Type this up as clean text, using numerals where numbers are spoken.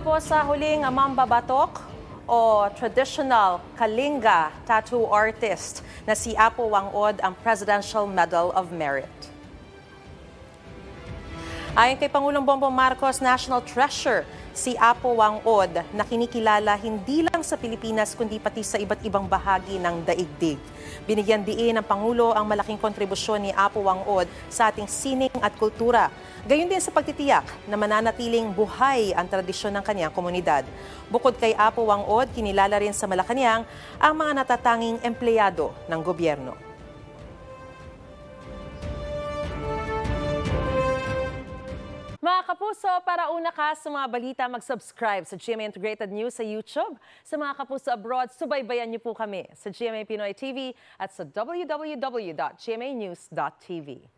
po sa huling mambabatok o traditional Kalinga tattoo artist na si Apo Wang-od ang Presidential Medal of Merit. Ayon kay Pangulong Bongbong Marcos, national treasure si Apo Wang-od na kinikilala hindi lang sa Pilipinas kundi pati sa iba't ibang bahagi ng daigdig. Binigyan diin ng Pangulo ang malaking kontribusyon ni Apo Wang-od sa ating sining at kultura. Gayon din sa pagtitiyak na mananatiling buhay ang tradisyon ng kanyang komunidad. Bukod kay Apo Wang-od, kinilala rin sa Malacanang ang mga natatanging empleyado ng gobyerno. Mga kapuso, para una ka sa mga balita, mag-subscribe sa GMA Integrated News sa YouTube. Sa mga kapuso abroad, subaybayan niyo po kami sa GMA Pinoy TV at sa www.gmanews.tv.